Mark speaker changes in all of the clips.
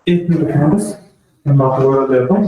Speaker 1: एक मिनट बस मैं बात वगैरह देता हूँ।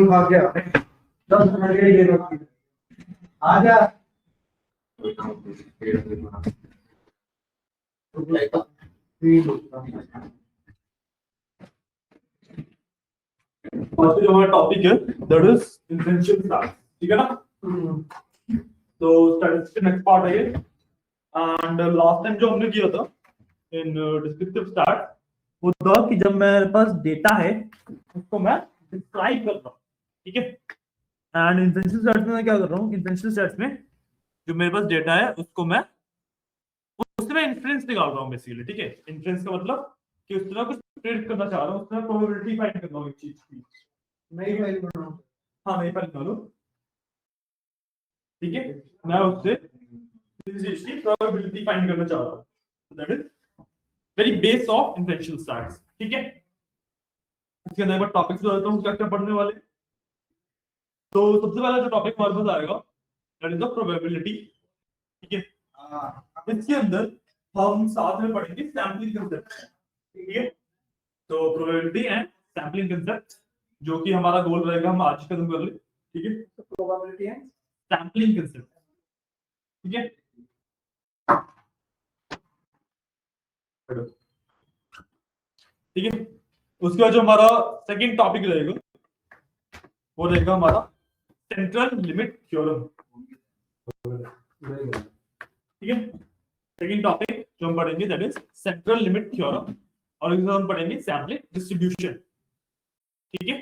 Speaker 1: खा गया 10 मिनट के लिए आ जा आज जो हमारा टॉपिक है दैट इज इन्फ्लुएंशियल स्टार्स, ठीक है ना। तो स्टैटिस्टिक्स नेक्स्ट पार्ट है ये। एंड लास्ट टाइम जो हमने किया था इन डिस्क्रिप्टिव स्टार्ट वो था कि जब मेरे पास डेटा है उसको मैं डिस्क्राइब कर रहा हूँ, ठीक है। एंड इन्फ्लुएंशियल स्टार्स में मैं क्या कर रहा हूँ, इन्फ्लुएंशियल स्टार्स में जो मेरे पास डेटा है उसको मैं उससे इन्फ्लुएंस निकाल रहा हूँ बेसिकली, ठीक है। इन्फ्लुएंस का मतलब कि उस तरह कुछ प्रेडिक्ट करना चाह रहा हूँ, उस तरह प्रोबेबिलिटी फाइंड कर रहा हूँ एक चीज की। नई फाइल बना रहा हूँ, हाँ नई फाइल बना लो, ठीक है। मैं उससे चीज की प्रोबेबिलिटी फाइंड करना चाह रहा हूँ, that is very base of influential stars, ठीक है। इसके अंदर मैं टॉपिक्स बताता हूँ क्या क्या पढ़ने वाले। तो सबसे पहला जो टॉपिक हमारे पास आएगा दैट इज द प्रोबेबिलिटी, ठीक है। इसके अंदर हम साथ में पढ़ेंगे सैम्पलिंग कंसेप्ट, ठीक है। तो प्रोबेबिलिटी एंड सैम्पलिंग कंसेप्ट जो कि हमारा गोल रहेगा, हम आज खत्म कर ले, ठीक है। प्रोबेबिलिटी एंड सैम्पलिंग कंसेप्ट, ठीक है। ठीक है, उसके बाद जो हमारा सेकंड टॉपिक रहेगा वो रहेगा हमारा सेंट्रल लिमिट थ्योरम, ठीक है। सेकंड टॉपिक जो हम पढ़ेंगे that is central limit theorem, और इसमें हम पढ़ेंगे सैम्पलिंग डिस्ट्रीब्यूशन, ठीक है।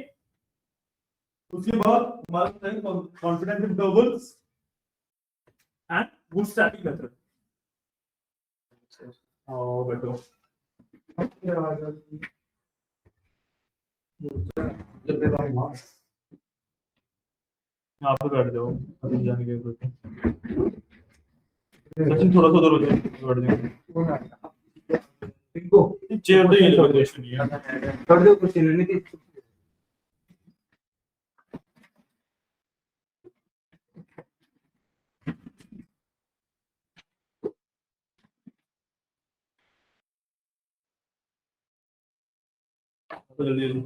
Speaker 1: उसके बाद हमारा confidence intervals and bootstrapping method. आओ बैठो, यहाँ पे बैठ जाओ, अभी जाने के बाद सचिन थोड़ा सा उधर हो जाए, बैठ जाओ। चेयर तो ये लोकेशन नहीं है, कर दो कुछ नहीं। जल्दी जल्दी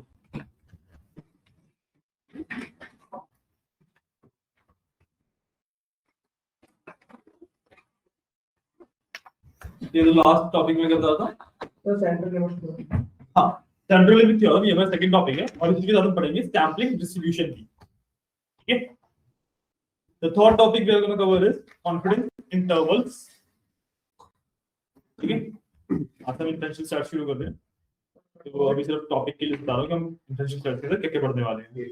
Speaker 1: ये तो लास्ट टॉपिक में क्या बता था, तो सेंट्रल लिमिट। हाँ, सेंट्रल लिमिट थ्योरम ये हमारा सेकंड टॉपिक है, और इसके साथ हम पढ़ेंगे सैम्पलिंग डिस्ट्रीब्यूशन की, ठीक है। The third topic we are going to cover is confidence intervals, ठीक है। आज हम इन्फ्लुएंशियल स्टार्ट शुरू कर रहे हैं, तो अभी सिर्फ टॉपिक के लिए बता रहा हूँ कि हम इंटरेंशियल स्टैट्स के अंदर क्या क्या पढ़ने वाले हैं।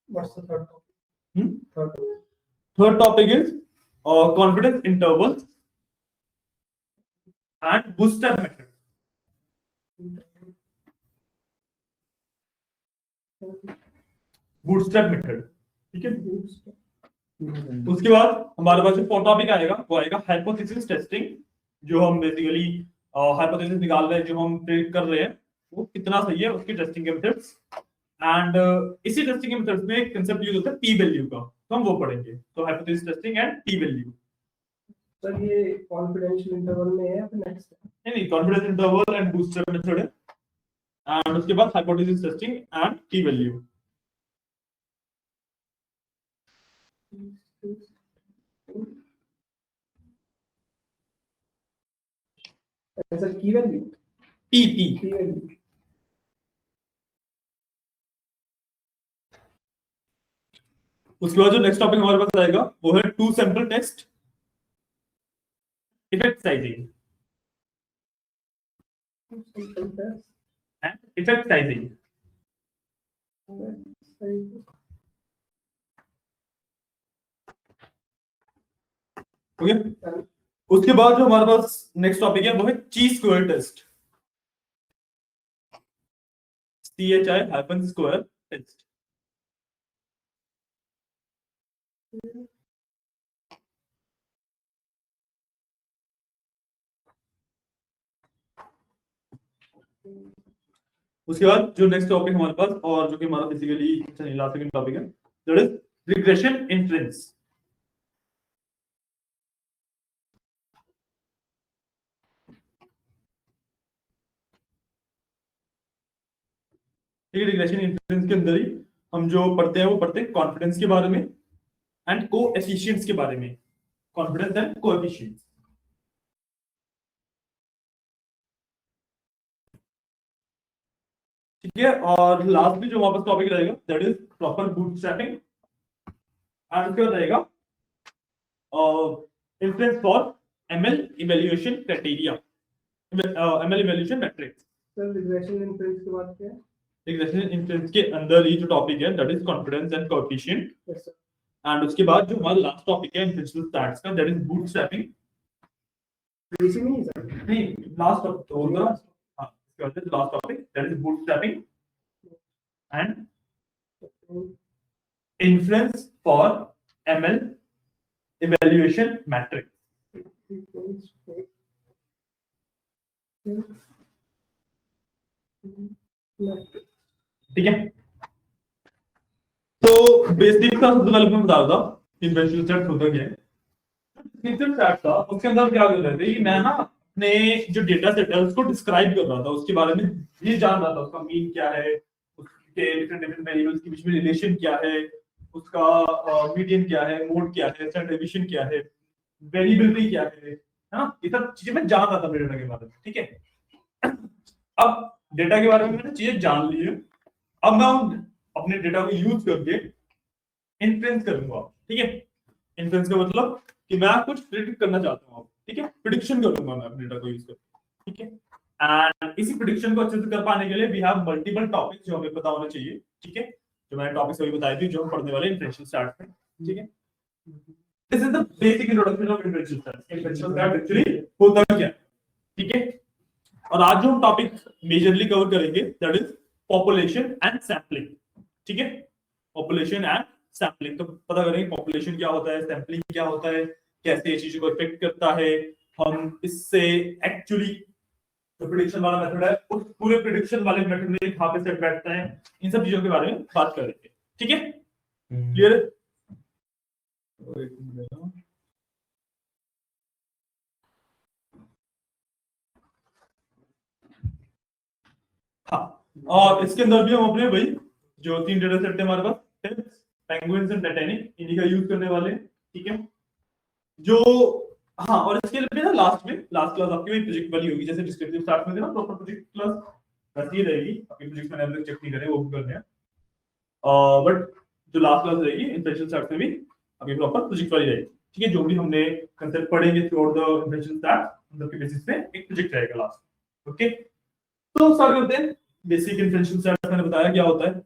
Speaker 2: What's the third topic?
Speaker 1: Third topic is confidence interval and booster method. Bootstrap method, ठीक है। उसके बाद हमारे पास जो फोर्थ टॉपिक आएगा वो आएगा हाइपोथेसिस टेस्टिंग, जो हम बेसिकली हाइपोथेसिस निकाल रहे हैं, जो हम प्रेडिक्ट कर रहे हैं वो कितना सही है, उसकी टेस्टिंग के मेथड्स। एंड इसी टेस्टिंग के मेथड्स में एक कांसेप्ट यूज होता है पी वैल्यू का, तो हम वो पढ़ेंगे। तो hypothesis testing and P value.
Speaker 2: Sir ये कॉन्फिडेंशियल इंटरवल में है या फिर नेक्स्ट है?
Speaker 1: नहीं, confidence interval and booster method है, एंड उसके बाद hypothesis testing and P value.
Speaker 2: Sir की वैल्यू,
Speaker 1: पी
Speaker 2: वैल्यू।
Speaker 1: उसके बाद जो नेक्स्ट टॉपिक हमारे पास आएगा वो है two sample test, effect sizing and effect sizing. Okay, उसके बाद जो हमारे पास नेक्स्ट टॉपिक है वो है chi square test, CHI square test. उसके बाद जो नेक्स्ट टॉपिक हमारे पास और जो कि हमारा बेसिकली लास्ट सेकंड टॉपिक है, दैट इज रिग्रेशन इन्फ्रेंस। ठीक है, रिग्रेशन इन्फ्रेंस के अंदर ही हम जो पढ़ते हैं वो पढ़ते हैं कॉन्फिडेंस के बारे में एंड कोएफिशिएंट्स के बारे में, कॉन्फिडेंस एंड कोएफिशिएंट्स। ठीक है, और लास्ट में जो वापस टॉपिक रहेगा that is proper bootstrapping, and उसके बाद रहेगा inference for ML evaluation criteria, ML evaluation matrix.
Speaker 2: Sir regression inference के बाद क्या है?
Speaker 1: रिग्रेशन इन्फ्रेंस के अंदर ही जो टॉपिक है that is confidence and coefficient,
Speaker 2: yes sir.
Speaker 1: And उसके बाद जो हमारा लास्ट टॉपिक है इन्फ्रेंशियल स्टैट्स का दैट इज बूटस्ट्रैपिंग।
Speaker 2: इसी में ही सर?
Speaker 1: नहीं, लास्ट टॉपिक होगा। हां, इसके बाद last topic that is bootstrapping and inference for ML evaluation matrix. ठीक है, तो बेसिक का सबसे पहले मैं बता दूं इन्फ्रेंशियल स्टैट्स होता क्या है। डिस्क्रिप्टिव स्टैट्स था, उसके अंदर क्या कर रहे थे कि मैं ना अपने जो डेटा सेट है उसको डिस्क्राइब कर रहा था, उसके बारे में ये जान रहा था, उसका मीन क्या है, उसके डिफरेंट वेरिएबल्स के बीच में रिलेशन क्या है, उसका मीडियन क्या है, मोड क्या है, स्टैंडर्ड डेविएशन क्या है, वेरिएबिलिटी क्या है ना, ये सब चीजें मैं जान रहा था मेरे डेटा के बारे में। ठीक है, अब डेटा के बारे में मैंने चीजें जान ली है, अब मैं अपने डेटा को यूज करके इन्फ्रेंस करूंगा। ठीक है, इन्फ्रेंस का मतलब कि मैं कुछ प्रिडिक्ट करना चाहता हूं, ठीक है, प्रिडिक्शन करूंगा मैं अपने डेटा को यूज करके। ठीक है, एंड इसी प्रिडिक्शन को अच्छे से कर पाने के लिए वी हैव मल्टीपल टॉपिक्स जो हमें पता होना चाहिए। ठीक है, जो मैंने टॉपिक्स अभी बताई थी जो हम पढ़ने वाले इन्फ्रेंशियल स्टैट्स में। ठीक है, this is the basic introduction of inferential stats. Inferential stats actually होता क्या है। ठीक है, और आज जो हम टॉपिक मेजरली कवर करेंगे that is population and sampling. ठीक है, पॉपुलेशन एंड सैंपलिंग, तो पता करेंगे पॉपुलेशन क्या होता है, सैंपलिंग क्या होता है, कैसे ये चीजों को इफेक्ट करता है, हम इससे एक्चुअली जो प्रेडिक्शन वाला मेथड है उस पूरे प्रेडिक्शन वाले मेथड में कहां पे सेट बैठता है, इन सब चीजों के बारे में बात करेंगे। ठीक है, क्लियर है? हाँ, और इसके अंदर भी हम अपने भाई जो 3 डेटा सेट है हमारे पास, पेंगुइन्स एंड टाइटैनिक, इन्हीं का यूज करने वाले हैं। ठीक है, जो हाँ, और इसके लिए ना लास्ट क्लास आपकी वही प्रोजेक्ट वाली होगी, जैसे डिस्क्रिप्टिव स्टार्ट में थी ना प्रॉपर प्रोजेक्ट क्लास, वैसी रहेगी। आपकी प्रोजेक्ट मैंने अभी चेक नहीं करे, वो भी करने हैं, बट जो लास्ट क्लास रहेगी इन्फ्रेंशियल स्टार्ट में भी अभी प्रॉपर प्रोजेक्ट वाली रहेगी। ठीक है, जो भी हमने कंसेप्ट पढ़ेंगे through out the inferential start, उनके बेसिस पे एक प्रोजेक्ट रहेगा लास्ट। ओके, तो स्टार्ट करते हैं। बेसिक इन्फ्रेंशियल स्टैट्स मैंने बताया क्या होता है,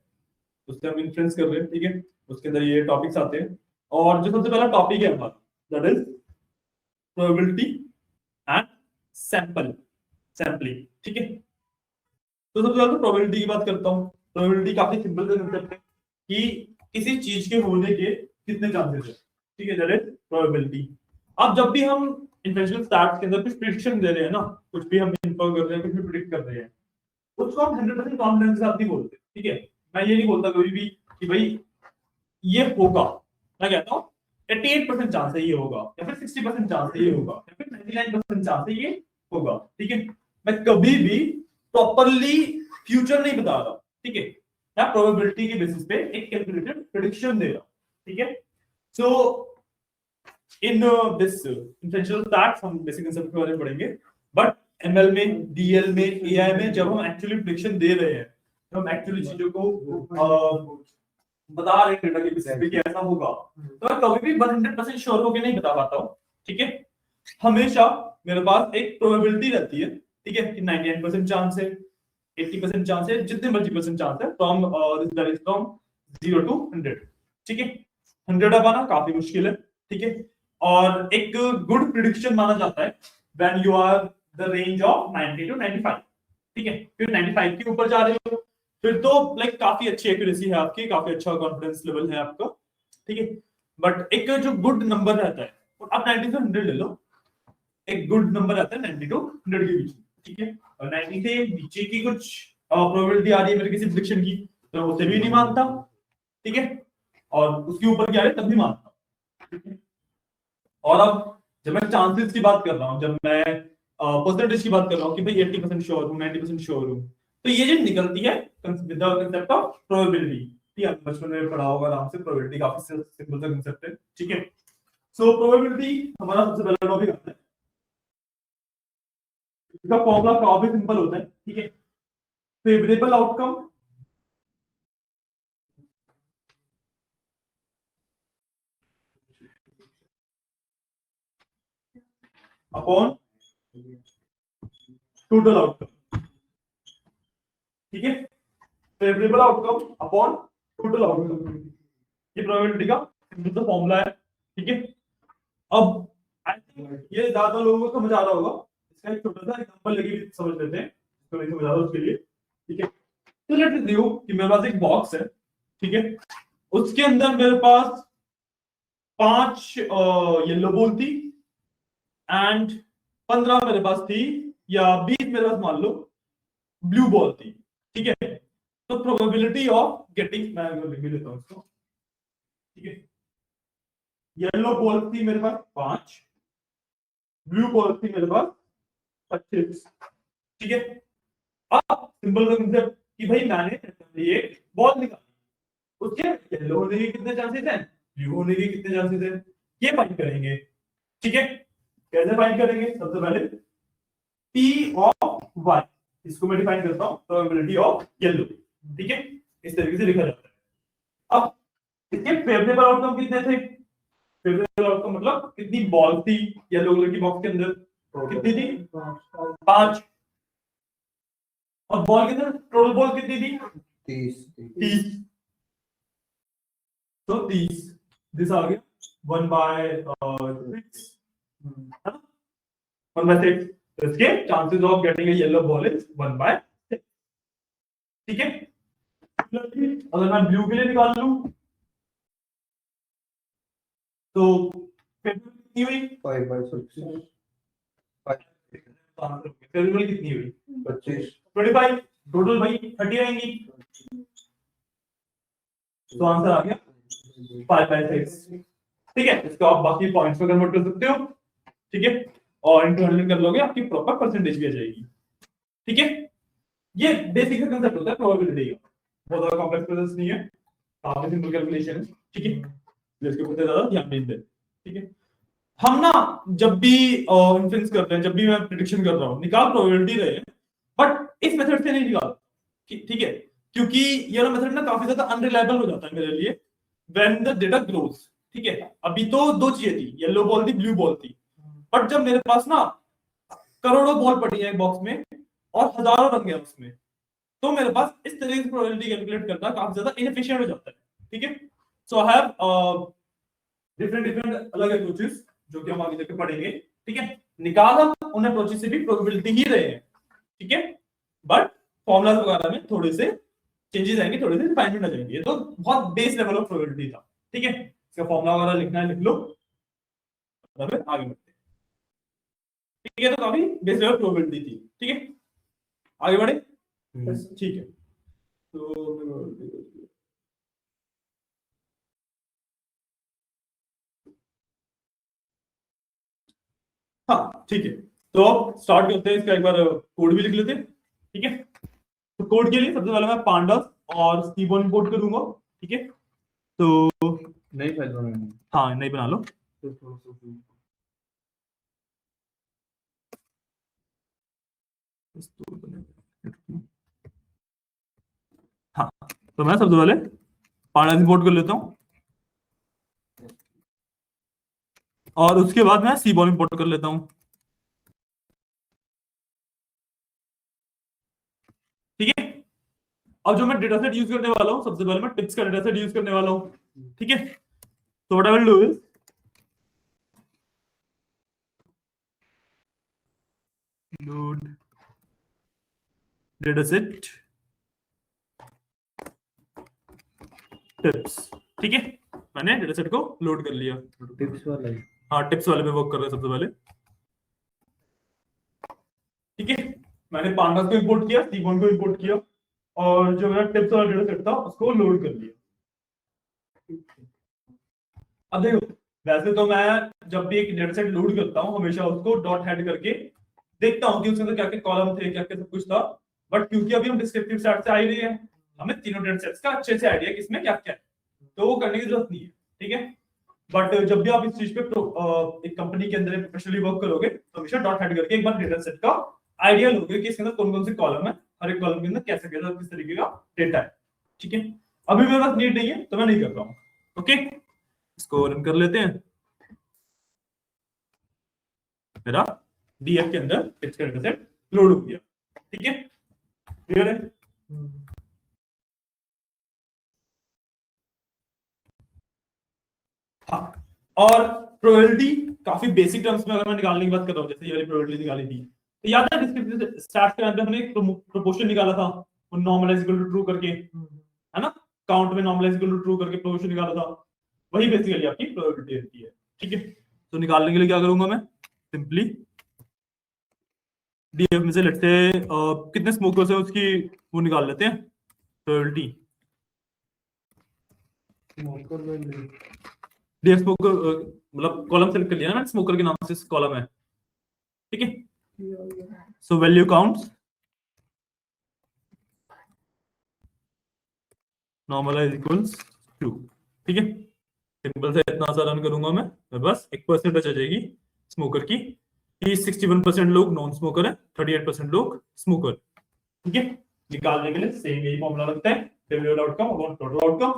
Speaker 1: उससे हम इन्फ्रेंस कर रहे हैं, ठीक है। उसके अंदर ये टॉपिक्स आते हैं, और जो सबसे पहला टॉपिक है हमारा that is probability and sampling, ठीक है। तो सबसे पहले प्रोबेबिलिटी की बात करता हूँ। प्रोबेबिलिटी काफी सिंपल सा कंसेप्ट है कि किसी चीज के होने के कितने चांसेस है, ठीक है, दैट इज प्रोबेबिलिटी। अब जब भी हम इन्फ्रेंशियल स्टैट्स के अंदर कुछ प्रिडिक्शन दे रहे हैं ना, कुछ भी हम इन्फर कर रहे हैं, कुछ भी प्रिडिक्ट कर रहे हैं, उसको हम 100% कॉन्फिडेंस के साथ नहीं बोलते, ठीक है। मैं ये नहीं बोलता कभी भी कि भाई ये होगा। मैं कहता हूँ 88% चांस है ये होगा, या फिर 60% चांस है ये होगा, या फिर 99% चांस है ये होगा, ठीक है। मैं कभी भी प्रॉपरली फ्यूचर नहीं बता रहा, ठीक है। मैं प्रोबेबिलिटी के बेसिस पे एक कैलकुलेटेड प्रेडिक्शन दे रहा, ठीक है। सो इन दिस इन्फ्रेंशियल स्टैट्स हम बेसिक कंसेप्ट के बारे में पढ़ेंगे, बट एमएल में, डीएल में, एआई में जब हम एक्चुअली प्रेडिक्शन दे रहे हैं, तो हम एक्चुअली चीजों को बता रहे हैं डेटा के बेसिस पे कि ऐसा होगा, तो मैं कभी भी 100% श्योर होकर नहीं बता पाता हूँ, ठीक है। हमेशा मेरे पास एक प्रोबेबिलिटी रहती है, ठीक है, कि 99% चांस है, 80% चांस है, जितने मर्जी परसेंट चांस है, from this varies from 0 to 100, ठीक है। 100 पाना काफी मुश्किल है, ठीक है। और एक गुड प्रिडिक्शन माना जाता है when you are the range of 90 to 95, ठीक है। फिर 95 के ऊपर जा रहे हो, फिर तो लाइक काफी अच्छी एक्यूरेसी है आपकी, काफी अच्छा कॉन्फिडेंस लेवल है आपका, ठीक है। बट एक जो गुड नंबर रहता है, आप 90 से 100 ले लो, एक गुड नंबर आता है 90 to 100 के बीच, ठीक है। और 90 से नीचे की कुछ प्रोबेबिलिटी आ रही है मेरे किसी प्रेडिक्शन की, तो उसे भी नहीं मानता, ठीक है। और उसके ऊपर क्या है तब भी मानता, ठीक है। और अब जब मैं चांसेस की बात कर रहा हूं, जब मैं परसेंटेज की बात कर रहा हूं कि भाई 80% श्योर हूं, 90% श्योर हूं, तो ये जो निकलती है with the concept of probability, ठीक है। बचपन में पढ़ा होगा आराम से, प्रोबेबिलिटी काफी सिंपल सा कांसेप्ट है, ठीक है। सो प्रोबेबिलिटी हमारा सबसे पहला टॉपिक आता है, इसका फॉर्मूला काफी सिंपल होता है, ठीक है। Favourable outcome upon total outcome, ठीक है। Favourable outcome upon total outcome, ये प्रोबेबिलिटी का सिंपल सा फॉर्मूला है, ठीक है। अब आई थिंक ये ज्यादा लोगों को समझ आ रहा होगा, इसका एक छोटा सा एग्जांपल लेके समझ लेते हैं, तो नहीं समझ आ रहा उसके लिए, ठीक है। तो लेट्स ड्यू कि मेरे पास एक बॉक्स है, ठीक है। उसके अंदर मेरे पास 5 येलो बॉल थी एंड 15 मेरे पास थी, या 20 मेरे पास मान लो ब्लू बॉल थी, ठीक है। तो प्रोबेबिलिटी ऑफ गेटिंग, मैं लिख भी लेता हूं इसको, ठीक है। येलो बॉल थी मेरे पास 5, ब्लू बॉल थी मेरे पास 25, ठीक है। अब सिंपल सा कंसेप्ट कि भाई मैंने ये बॉल निकाली, उसके येलो होने के कितने चांसेस हैं, ब्लू होने के कितने चांसेस हैं, ये फाइंड करेंगे, ठीक है। कैसे फाइंड करेंगे, सबसे पहले P ऑफ Y, इसको मैं डिफाइन करता हूं, प्रोबेबिलिटी ऑफ येलो, ठीक है। इस तरीके से लिखा जाता है। अब इसके फेवरेबल आउटकम कितने थे, फेवरेबल आउटकम मतलब कितनी बॉल थी येलो कलर की बॉक्स के अंदर, कितनी थी 5, और बॉल कितने, टोटल बॉल कितनी थी 30, तो 30, दिस आ गया 1/6, है ना, 1/6। तो इसके chances of getting a yellow ball is 1/6, ठीक है। अगर मैं ब्लू के लिए निकाल लूं तो कितनी हुई
Speaker 2: 5/6,
Speaker 1: फेवरेबल कितनी हुई
Speaker 2: 25,
Speaker 1: 25, टोटल भाई 30 आएंगी, तो आंसर आ गया 5/6, ठीक है। इसको आप बाकी पॉइंट्स में कन्वर्ट कर सकते हो, ठीक है, और इनटू 100 कर लोगे, आपकी प्रॉपर परसेंटेज भी आ जाएगी, ठीक है। ये बेसिक कंसेप्ट होता है प्रोबेबिलिटी का, बहुत ज्यादा कॉम्प्लेक्स प्रोसेस नहीं है, काफी सिंपल कैलकुलेशन है, ठीक है। इसके ऊपर ज्यादा ध्यान नहीं दें, ठीक है। हम ना जब भी इन्फ्लुएंस कर रहे हैं, जब भी मैं प्रेडिक्शन कर रहा हूं, निकाल प्रोबेबिलिटी रहे हैं, बट इस मेथड से नहीं निकाल, ठीक है, क्योंकि ये मेथड ना काफी ज्यादा अनरिलायबल हो जाता है मेरे लिए व्हेन द डेटा ग्रोज, ठीक है। अभी तो 2 चीजें थी, येलो बॉल थी, ब्लू बॉल थी, बट जब मेरे पास ना करोड़ों बॉल पड़ी है एक बॉक्स में, और हजारों रंग है उसमें, तो मेरे पास इस तरीके से प्रोबेबिलिटी कैलकुलेट करना काफी ज्यादा इनएफिशिएंट हो जाता है। ठीक है, सो आई हैव डिफरेंट डिफरेंट अलग अप्रोचेस जो कि हम आगे जाके पढ़ेंगे। ठीक है, निकाल हम उन अप्रोचेस से भी प्रोबेबिलिटी ही रहे हैं। ठीक है, बट फॉर्मूलाज वगैरह में थोड़े से चेंजेस आएंगे, थोड़े से रिफाइनमेंट आ जाएंगे। ये तो बहुत बेस लेवल ऑफ प्रोबेबिलिटी था। ठीक है, इसका फॉर्मूला वगैरह लिखना है लिख लो, आगे बढ़ते हैं। ठीक है, तो काफी बेस लेवल प्रोबेबिलिटी थी। ठीक है, आगे बढ़े। ठीक है, तो हाँ ठीक है, तो अब स्टार्ट करते हैं। इसका एक बार कोड भी लिख लेते हैं। ठीक है, तो कोड के लिए सबसे पहले मैं पांडास और स्टीबॉन इंपोर्ट करूंगा। ठीक है, तो
Speaker 3: नई फाइल बनानी है।
Speaker 1: हाँ नहीं बना लो। हाँ, तो मैं सबसे पहले पांडास इंपोर्ट कर लेता हूँ और उसके बाद मैं सीबॉल इंपोर्ट कर लेता हूँ। ठीक है, अब जो मैं डेटा सेट यूज करने वाला हूँ, सबसे पहले मैं टिप्स का डेटा सेट यूज करने वाला हूँ। ठीक है, तो what I will do is load data set tips. ठीक है, मैंने डेटा सेट को लोड कर लिया।
Speaker 3: टिप्स वाला है।
Speaker 1: हाँ, टिप्स वाले पे वर्क कर रहे हैं सबसे पहले। ठीक है, मैंने पांडास को इंपोर्ट किया, सीबॉन को इंपोर्ट किया और जो मेरा टिप्स वाला डेटा सेट था उसको लोड कर लिया। अब देखो, वैसे तो मैं जब भी एक डेटा सेट लोड करता हूँ हमेशा उसको डॉट हेड करके देखता हूँ कि उसके अंदर क्या क्या कॉलम थे, क्या क्या सब कुछ था। बट क्योंकि अभी हम डिस्क्रिप्टिव सेट से आ ही रहे हैं, हमें तीनों डेटा सेट्स का अच्छे से आइडिया किसमें क्या क्या है, तो वो करने की जरूरत नहीं है। ठीक है, बट जब भी आप इस चीज पे एक कंपनी के अंदर प्रोफेशनली वर्क करोगे तो हमेशा डॉट हेड करके एक बार डेटा सेट का आइडिया लोगे कि इसके अंदर कौन कौन से कॉलम है, हर एक कॉलम के अंदर कैसे कैसे किस तरीके का डेटा है। ठीक है, अभी मेरे पास नीड नहीं है तो मैं नहीं कर रहा हूँ। ओके, इसको रन कर लेते हैं। मेरा डीएफ के अंदर टिप्स का डेटा सेट लोड हो गया। ठीक है, क्लियर है। हाँ, और प्रोबेबिलिटी काफी बेसिक टर्म्स में अगर मैं निकालने की बात कर रहा हूँ, जैसे ये वाली प्रोबेबिलिटी निकाली थी, तो याद है डिस्क्रिप्टिव स्टैट्स के अंदर हमने एक प्रोपोर्शन निकाला था, वो नॉर्मलाइज इक्वल टू ट्रू करके, है ना, काउंट में नॉर्मलाइज इक्वल टू ट्रू करके प्रोपोर्शन निकाला था। वही बेसिकली आपकी प्रोबेबिलिटी रहती है। ठीक है, तो निकालने के लिए क्या करूंगा मैं, सिंपली डीएफ में से लेते कितने स्मोकर्स है उसकी वो निकाल लेते हैं प्रोबेबिलिटी। डीएफ स्मोकर मतलब कॉलम सेलेक्ट कर लिया ना, स्मोकर के नाम से कॉलम है। ठीक है, so value counts normalize equals 2। ठीक है, सिंपल से इतना सा रन करूंगा मैं बस एक परसेंटेज आ जाएगी स्मोकर की, 61% लोग नॉन स्मोकर है, 38% लोग स्मोकर। ठीक है, निकालने के लिए सेम यही फॉर्मूला लगता है, favourable outcome upon total outcome,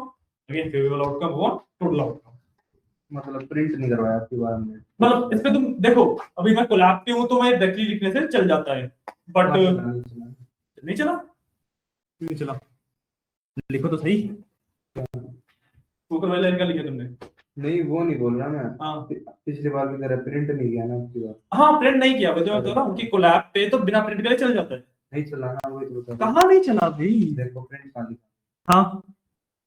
Speaker 1: again favourable outcome upon total outcome.
Speaker 3: मतलब प्रिंट नहीं करवाया आपकी बार में,
Speaker 1: मतलब इसमें तुम देखो, अभी मैं कोलैब पे हूं तो मैं डायरेक्टली लिखने से चल जाता है, बट नहीं चला, क्यों नहीं चला, लिखो तो सही। स्मोकर वाला लाइन का लिखा तुमने?
Speaker 3: नहीं वो नहीं बोल रहा मैं।
Speaker 1: हाँ
Speaker 3: पिछली बार की तरह प्रिंट नहीं किया ना आपकी बार।
Speaker 1: हाँ, प्रिंट नहीं किया, मैं तो उनकी कोलैब पे तो बिना प्रिंट करे चल जाता है।
Speaker 3: नहीं चला ना, वही तो बता।
Speaker 1: कहाँ नहीं चला भाई,
Speaker 3: देखो प्रिंट कहाँ लिखा।
Speaker 1: हाँ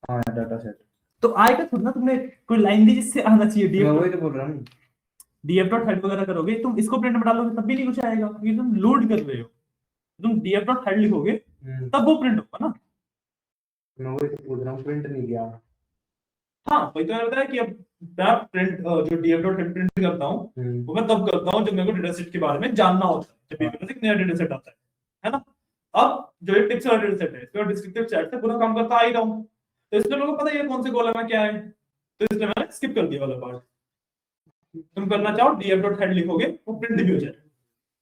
Speaker 3: हाँ डाटा सेट
Speaker 1: तो आएगा थोड़ा ना, तुमने कोई लाइन दी जिससे आना चाहिए।
Speaker 3: मैं वही तो बोल रहा हूँ।
Speaker 1: डीएफ डॉट हेड वगैरह करोगे तुम, इसको प्रिंट में डालोगे तब भी नहीं कुछ आएगा, क्योंकि तुम लोड कर रहे हो। तुम डीएफ डॉट हेड लिखोगे तब वो प्रिंट होगा ना।
Speaker 3: मैं वही तो पूछ रहा हूँ, प्रिंट नहीं किया।
Speaker 1: हाँ, वही तो रहता है कि अब मैं प्रिंट जो डीएफ डॉट हेड प्रिंट करता हूँ वो मैं तब करता हूँ जब मेरे को डेटा सेट के बारे में जानना होता है, जब मेरे पास एक नया डेटा सेट आता है ना। अब जो ये टिप्स वाला डेटा सेट है इसका डिस्क्रिप्टिव चैट से पूरा काम करता आ ही रहा हूँ, तो इसलिए मेरे को पता ही है कौन से कॉलम है क्या है, तो इसलिए मैंने स्किप कर दिया वाला पार्ट। तुम करना चाहो डीएफ डॉट हेड लिखोगे वो प्रिंट भी हो जाए।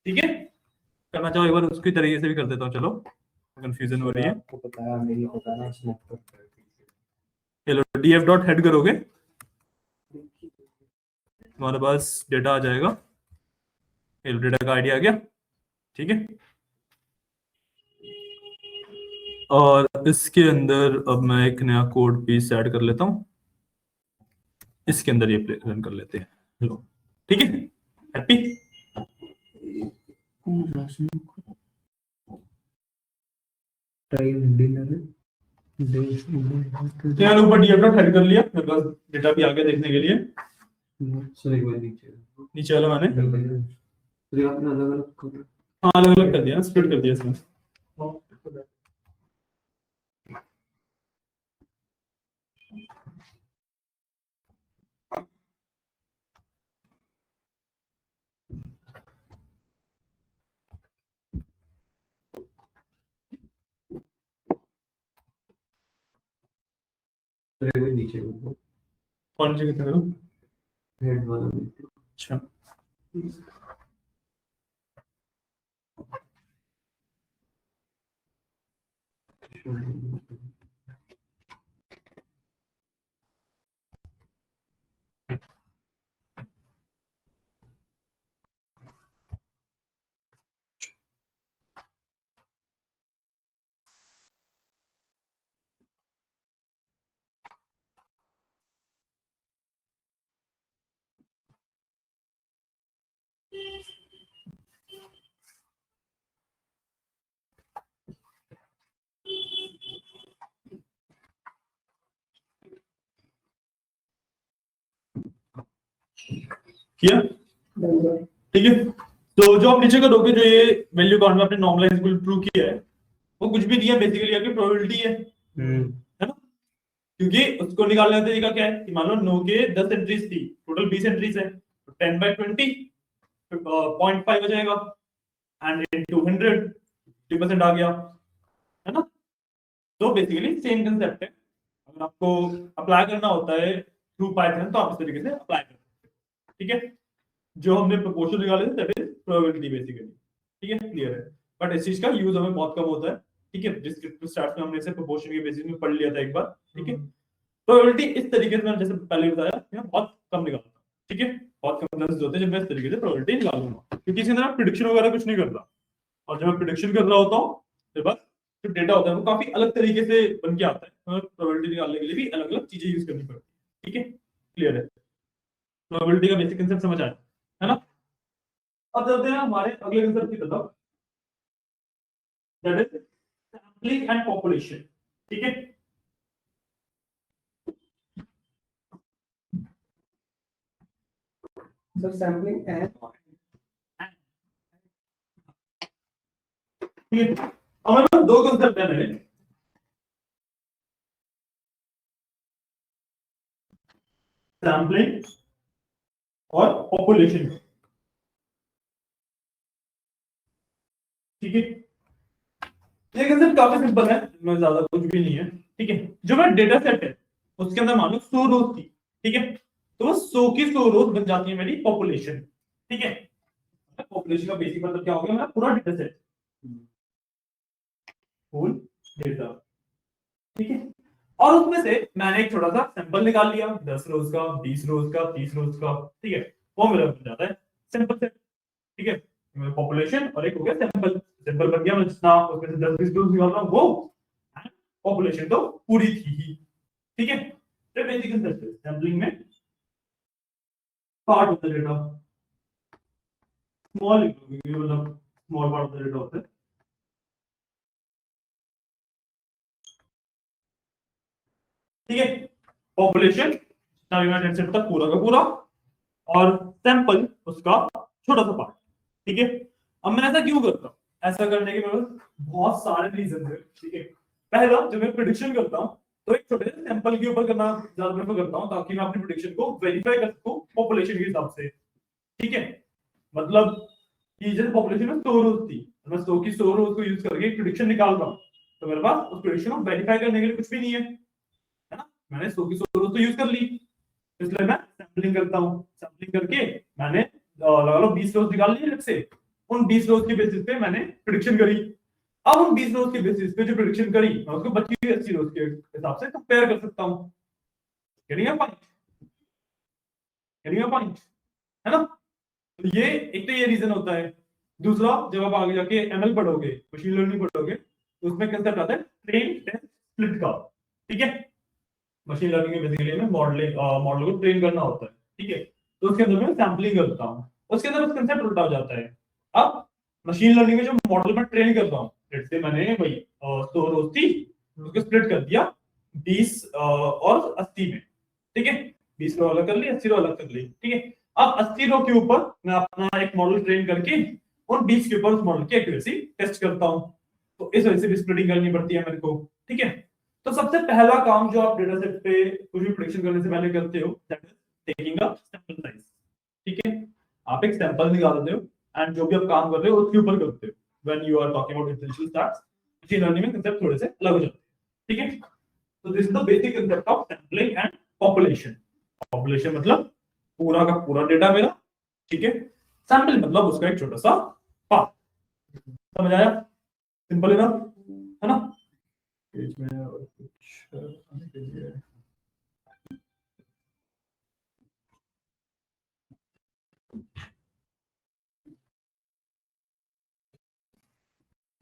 Speaker 1: ठीक है, करना चाहो एक बार उसकी तरीके से भी कर देता हूँ, चलो कंफ्यूजन हो रही है।
Speaker 3: आपको पता है, मेरी पता ना स्मोक।
Speaker 1: चलो डीएफ डॉट हेड करोगे तुम्हारे पास डेटा आ जाएगा, डेटा का आइडिया आ गया। ठीक है, और इसके अंदर अब मैं एक नया कोड पीस ऐड कर लेता हूँ, इसके अंदर ये प्ले रन कर लेते हैं। लो, ठीक है, हैप्पी।
Speaker 3: टाइम डिनर
Speaker 1: यार ऊपर डीएफ डॉट हेड कर लिया, मेरे पास डेटा भी आ गया देखने के लिए।
Speaker 3: सॉरी कोई नीचे
Speaker 1: नीचे वाला मैंने
Speaker 3: तो आपने अलग अलग कर
Speaker 1: हाँ अलग अलग कर दिया, स्प्लिट कर दिया इसमें।
Speaker 3: कोई नीचे
Speaker 1: कौन सी कितने करूँ?
Speaker 3: हेड वाला
Speaker 1: अच्छा, किया, ठीक है। तो जो आप नीचे करोगे, जो ये वैल्यू काउंट में आपने नॉर्मलाइज प्रूव किया है, वो कुछ भी नहीं है, बेसिकली आपकी प्रोबेबिलिटी है ना? क्योंकि उसको निकालने का तरीका क्या है कि मान लो नो के 10 एंट्रीज थी, टोटल 20 एंट्रीज है, तो 10/20 0.5 हो जाएगा, एंड इनटू 100 50% आ गया, है ना? तो बेसिकली सेम कंसेप्ट है। अगर आपको अप्लाई करना होता है थ्रू पाइथन तो आप इस तरीके से अप्लाई कर सकते हैं, ठीक है। जो हमने प्रोपोर्शन निकाले थे दैट इज प्रोबेबिलिटी बेसिकली, ठीक है, क्लियर है। बट इस चीज का यूज हमें बहुत कम होता है, ठीक है। डिस्क्रिप्टिव स्टार्ट में हमने इसे प्रोपोर्शन के बेसिस में पढ़ लिया था एक बार, ठीक है। प्रोबेबिलिटी इस तरीके से मैंने जैसे पहले बताया, मैं बहुत कम निकालता हूं, ठीक है। बहुत कम चांसेस होते हैं जब मैं इस तरीके से प्रोबेबिलिटी निकालूंगा, क्योंकि इसके अंदर प्रिडिक्शन वगैरह कुछ नहीं करता। और जब मैं प्रिडिक्शन कर रहा होता हूँ तो बस जो डेटा होता है वो काफी अलग तरीके से बन के आता है, हमें प्रोबेबिलिटी निकालने के लिए भी अलग अलग चीजें यूज करनी पड़ती है, ठीक है, क्लियर है। प्रोबेबिलिटी का बेसिक कंसेप्ट समझ आया, है ना? अब चलते हैं हमारे अगले कंसेप्ट की तरफ, that is sampling and population, ठीक है।
Speaker 2: सर सैम्पलिंग एंड
Speaker 1: ठीक है, हमारे पास दो कंसेप्ट है मेरे, सैम्पलिंग और पॉपुलेशन, ठीक है। ये कंसेप्ट काफी सिंपल है, इसमें ज्यादा कुछ भी नहीं है, ठीक है। जो मेरा डेटा सेट है उसके अंदर मान लो 100 रोज थी, ठीक है, तो वो 100 की 100 रोज बन जाती है मेरी पॉपुलेशन, ठीक है। पॉपुलेशन का बेसिक मतलब क्या हो गया, मेरा पूरा डेटा सेट, फुल डेटा, ठीक है। और उसमें से मैंने एक छोटा सा सैंपल निकाल लिया, 10 रोज का, 20 रोज का, 30 रोज का, ठीक है, वो मेरा बन जाता है सैंपल सेट, ठीक है। पॉपुलेशन और एक हो गया सैंपल, सैंपल बन गया, मैं जितना उसमें से 10-20 रोज निकाल रहा हूं वो, पॉपुलेशन तो पूरी थी ही, ठीक है। तो बेसिक कंसेप्ट है सैंपलिंग में part of the data, small मतलब small part of the data होता है, ठीक है। पॉपुलेशन सेट तक पूरा का पूरा, और सैंपल उसका छोटा सा पार्ट, ठीक है। अब मैं ऐसा क्यों करता हूँ? ऐसा करने के मेरे पास बहुत सारे रीजन है, ठीक है। पहला, जब मैं प्रिडिक्शन करता हूँ तो एक छोटे से सैंपल के ऊपर करना ज्यादा प्रेफर करता हूँ, ताकि मैं अपनी प्रिडिक्शन को वेरीफाई कर सकूं पॉपुलेशन के हिसाब से, ठीक है। मतलब कि जैसे पॉपुलेशन में 100 रोज थी, मैं 100 की 100 रोज को यूज करके एक प्रिडिक्शन निकाल रहा हूँ, तो मेरे पास उस प्रिडिक्शन को वेरीफाई करने के लिए कुछ भी नहीं है ना। मैंने 100 की 100 रोज तो यूज कर ली, इसलिए मैं सैंपलिंग करता हूँ। सैंपलिंग करके मैंने लगा लो 20 रोज निकाल लिए अलग से, उन 20 रोज के बेसिस पे मैंने प्रिडिक्शन करी। अब उन 20 रोज के बेसिस पे जो प्रिडिक्शन करी, मैं उसको बची हुई 80 रोज के हिसाब से कंपेयर कर सकता हूँ। पॉइंट है ना? तो ये एक तो ये रीजन होता है। दूसरा, जब आप आगे जाके एमएल पढ़ोगे, मशीन लर्निंग पढ़ोगे, तो उसमें कंसेप्ट आता है ट्रेन टेस्ट स्प्लिट का, ठीक है। मशीन लर्निंग में बेसिकली हमें मॉडल को ट्रेन करना होता है, ठीक है। तो उसके अंदर मैं सैम्पलिंग करता हूँ, उसके अंदर उस कंसेप्ट उल्टा हो जाता है। अब मशीन लर्निंग में जो मॉडल में ट्रेन करता हूँ, लेट्स से मैंने भाई 100 रोज थी, उसको स्प्लिट कर दिया 20 और 80 में, ठीक है। 20 रो अलग कर ली, 80 रो अलग कर ली, ठीक है। अब 80 रो के ऊपर मैं अपना एक मॉडल ट्रेन करके उन 20 के ऊपर उस मॉडल की एक्यूरेसी टेस्ट करता हूँ। तो इस वजह से भी स्प्लिटिंग करनी पड़ती है मेरे को, ठीक है। तो सबसे पहला काम जो आप डेटा सेट पे कुछ भी प्रेडिक्शन करने से पहले करते हो, that is taking a sample size, ठीक है। आप एक सैंपल निकालते हो एंड जो भी आप काम कर रहे हो उसके ऊपर करते हो। When you are talking about differential starts, machine learning में कंसेप्ट थोड़े से अलग हो जाते हैं, ठीक है। तो this is the basic concept of sampling and population. Population मतलब पूरा का पूरा डेटा मेरा, ठीक है। सैंपल मतलब उसका एक छोटा सा पार्ट। समझ आया? सिंपल है ना? पेज में और कुछ आने के लिए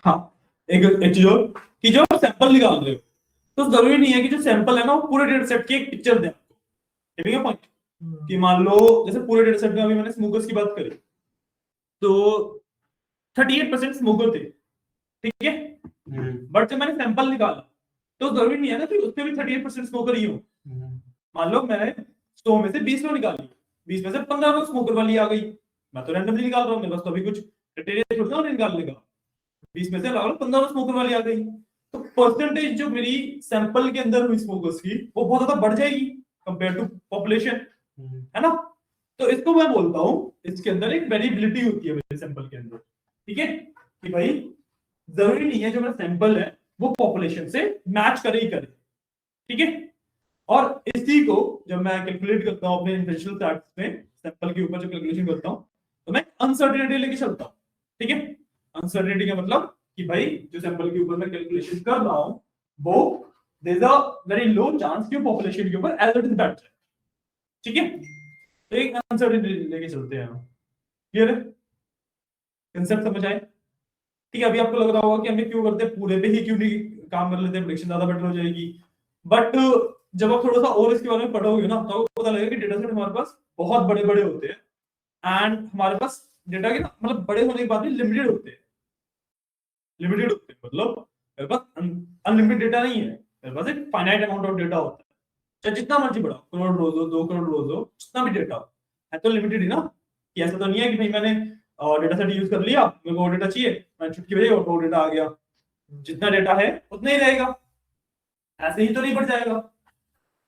Speaker 1: हाँ, एक चीज और कि जब आप सैंपल निकाल रहे हो तो जरूरी नहीं है कि जो सैंपल है ना वो पूरे डेटा सेट की एक पिक्चर दे आपको, ठीक है पॉइंट। कि मान लो जैसे पूरे डेटा सेट में अभी मैंने स्मोकर्स की बात करी तो 38% स्मोकर थे, ठीक है। बट जब मैंने सैंपल निकाला तो जरूरी नहीं है ना कि उसमें भी 38% स्मोकर ही हो। मान लो मैंने 100 में से 20 रो निकाली, 20 में से 15 रो स्मोकर वाली आ गई। मैं तो रैंडमली निकाल रहा हूँ, मेरे पास तो अभी कुछ क्राइटेरिया थोड़ी ना निकालने का। 20 में से लगभग 15 स्मोकर वाली आ गई, तो परसेंटेज जो मेरी सैंपल के अंदर हुई स्मोकर्स की वो बहुत ज्यादा बढ़ जाएगी कंपेयर टू पॉपुलेशन, है ना। तो इसको मैं बोलता हूँ इसके अंदर एक वेरिएबिलिटी होती है मेरे सैंपल के अंदर, ठीक है। कि भाई जरूरी नहीं है जो मेरा सैंपल है वो पॉपुलेशन से मैच करे ही करे, ठीक है। और इसी को जब मैं कैलकुलेट करता हूँ अपने इन्फ्रेंशियल स्टैट्स में सैंपल के ऊपर जो कैलकुलेशन करता हूँ तो मैं अनसर्टेनिटी लेके चलता हूँ, ठीक है। अनसर्टेनिटी का मतलब कि भाई जो सैंपल के ऊपर मैं कैलकुलेशन कर रहा हूं वो there is a very low chance कि पॉपुलेशन के ऊपर एज इट इज बैठ जाए, ठीक है। तो एक अनसर्टेनिटी लेके चलते हैं हम, क्लियर है? कंसेप्ट समझ आए? ठीक है। अभी आपको लग रहा होगा कि हमें क्यों करते हैं, पूरे पे ही क्यों नहीं काम कर लेते हैं, प्रेडिक्शन ज्यादा बेटर हो जाएगी। बट जब आप थोड़ा सा और इसके बारे में पढ़ोगे ना तो आपको पता लगेगा कि डेटा सेट हमारे पास बहुत बड़े बड़े होते हैं एंड हमारे पास डेटा के ना मतलब बड़े होने के बाद भी लिमिटेड होते हैं। लिमिटेड होते हैं मतलब मेरे पास अनलिमिटेड डेटा नहीं है, मेरे पास एक फाइनाइट अमाउंट ऑफ डेटा होता है। चाहे जितना मर्जी बड़ा करोड़ रोज हो, 2 करोड़ रोज हो, जितना भी डेटा हो, है तो लिमिटेड ही ना। कि ऐसा तो नहीं है कि भाई मैंने डेटा सेट यूज कर लिया, मेरे को डेटा चाहिए, मैं चुटकी बजाई और वो डेटा आ गया। जितना डेटा है उतना ही रहेगा, ऐसे ही तो नहीं बढ़ जाएगा।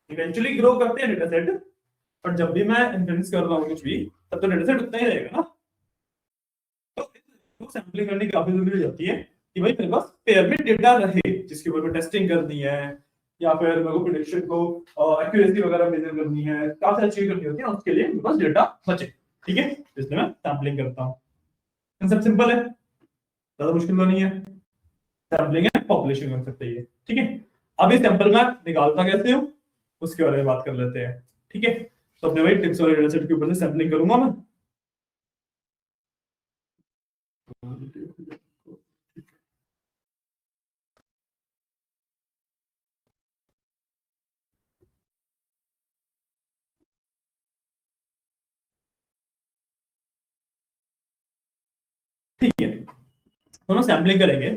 Speaker 1: इवेंचुअली ग्रो करते हैं डेटा सेट, पर जब भी मैं इन्फ्लुएंस कर रहा हूँ कुछ भी तब तो डेटा सेट उतना ही रहेगा ना। तो सैंपलिंग करनी काफी जरूरी हो जाती है कि भाई मेरे पास पेयर में डेटा रहे जिसके ऊपर टेस्टिंग करनी है या फिर मेरे को प्रेडिक्शन को एक्यूरेसी वगैरह मेजर करनी है, काफी सारी चीजें करनी होती है, उसके लिए मेरे पास डेटा बचे, ठीक है। इसलिए मैं सैंपलिंग करता हूँ। कंसेप्ट सिंपल है, ज्यादा मुश्किल तो नहीं है। सैंपलिंग है पॉपुलेशन कंसेप्ट है ये, ठीक है। अब ये सैंपल मैं निकालता कैसे हूँ उसके बारे में बात कर लेते हैं, ठीक है। तो अपने भाई टिप्स और डेटा सेट के ऊपर से सैंपलिंग करूंगा मैं। ठीक है, दोनों सैंपलिंग करेंगे।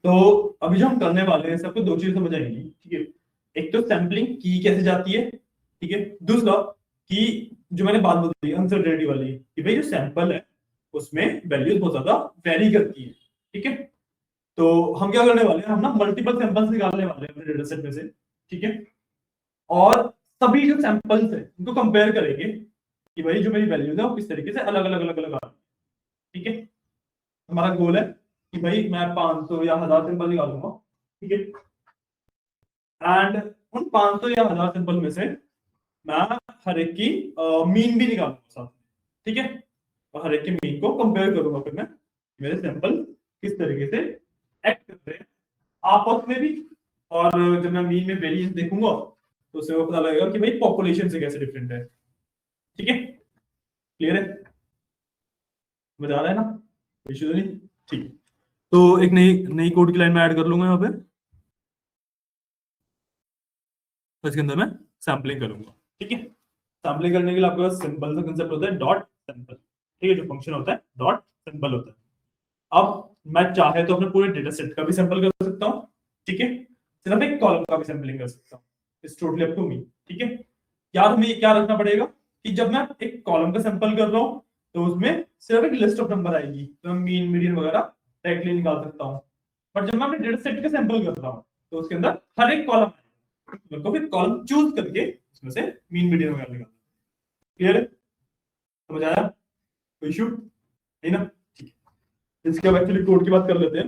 Speaker 1: तो अभी जो हम करने वाले हैं सबको दो चीजें समझ आएंगी, ठीक है। एक तो सैंपलिंग की कैसे जाती है, ठीक है। दूसरा कि जो मैंने बात बताई अनसर्टेनिटी वाली कि भाई जो सैंपल है उसमें वैल्यूज बहुत ज्यादा वेरी करती है, ठीक है। तो हम क्या करने वाले हैं, हम ना मल्टीपल सैंपल्स निकालने वाले हैं अपने डेटा सेट में से, ठीक है। और सभी जो सैंपल्स है उनको कंपेयर करेंगे कि भाई जो मेरी वैल्यूज है वो किस तरीके से अलग अलग अलग अलग आ रही है, ठीक है। हमारा गोल है कि भाई मैं 500 या 1000 सैंपल निकालूंगा, ठीक है। एंड उन 500 या 1000 सैंपल में से मैं हर एक की मीन भी निकालूंगा साथ में, ठीक है। और हर एक के मीन को कंपेयर करूंगा फिर मैं मेरे सैंपल किस तरीके से एक्ट कर रहे हैं आपस में भी। और जब मैं मीन में वेरिएंस देखूंगा तो उससे वो पता लगेगा कि भाई पॉपुलेशन से कैसे डिफरेंट है, ठीक है। क्लियर है? मजा आ रहा है ना? इश्यू तो नहीं? ठीक है। तो एक नई कोड की लाइन में ऐड कर लूंगा यहाँ पे, तो इसके अंदर मैं सैम्पलिंग करूंगा। ठीक है, सैम्पलिंग करने के लिए आपके पास सिंपल सा कंसेप्ट होता है डॉट सैंपल। ठीक है, जो फंक्शन होता है डॉट सैंपल होता है। अब मैं चाहे तो अपने पूरे डेटा सेट का भी सैंपल कर सकता हूँ। ठीक है, सिर्फ एक कॉलम का भी सैंपलिंग कर सकता हूँ, it's totally up to me. ठीक है, याद हमें क्या रखना पड़ेगा कि जब मैं एक कॉलम का सैंपल कर रहा हूँ तो उसमें सिर्फ एक लिस्ट ऑफ नंबर आएगी, तो मैं मीन मीडियन वगैरह डायरेक्टली निकाल सकता हूँ। बट जब मैं अपने डेटा सेट का सैंपल कर रहा हूँ तो उसके अंदर हर एक कॉलम, मेरे को फिर कॉलम चूज करके उसमें से मीन मीडियन वगैरह निकालना। क्लियर है, समझ आया? कोई इशू नहीं ना? ठीक है, इसके अब एक्चुअली कोड की बात कर लेते हैं।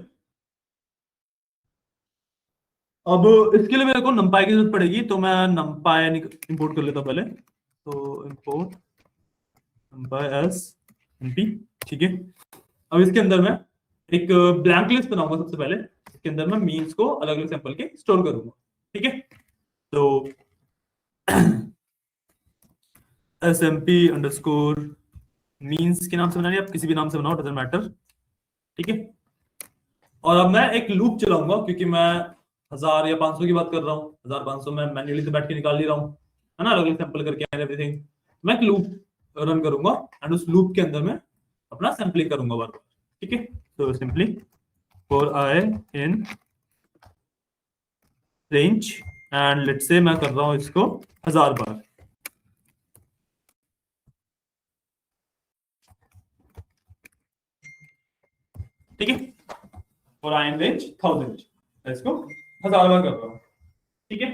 Speaker 1: अब इसके लिए मेरे को numpy की जरूरत पड़ेगी, तो मैं numpy इंपोर्ट कर लेता हूं पहले। तो इंपोर्ट numpy as np। ठीक है, अब इसके अंदर मैं एक ब्लैंक लिस्ट बनाऊंगा। सबसे पहले इसके अंदर मैं मीन्स को अलग अलग सैंपल के स्टोर करूंगा। ठीक है, तो smp अंडरस्कोर मीन्स के नाम से बनानी, आप किसी भी नाम से बनाओ, डजंट मैटर। ठीक है, और अब मैं एक लूप चलाऊंगा, क्योंकि मैं 1000 या 500 की बात कर रहा हूँ। 1500 मैं मैन्युअली तो बैठ के निकाल नहीं रहा हूँ, है ना, अलग अलग सैंपल करके एंड एवरीथिंग। मैं एक लूप रन करूंगा एंड उस लूप के अंदर मैं अपना सैंपलिंग करूंगा बार बार। ठीक है, तो simply for I in range and let's say मैं कर रहा हूं इसको 1000 बार। ठीक है, फॉर आई इन रेंज 1000, इसको 1000 बार कर रहा हूं। ठीक है,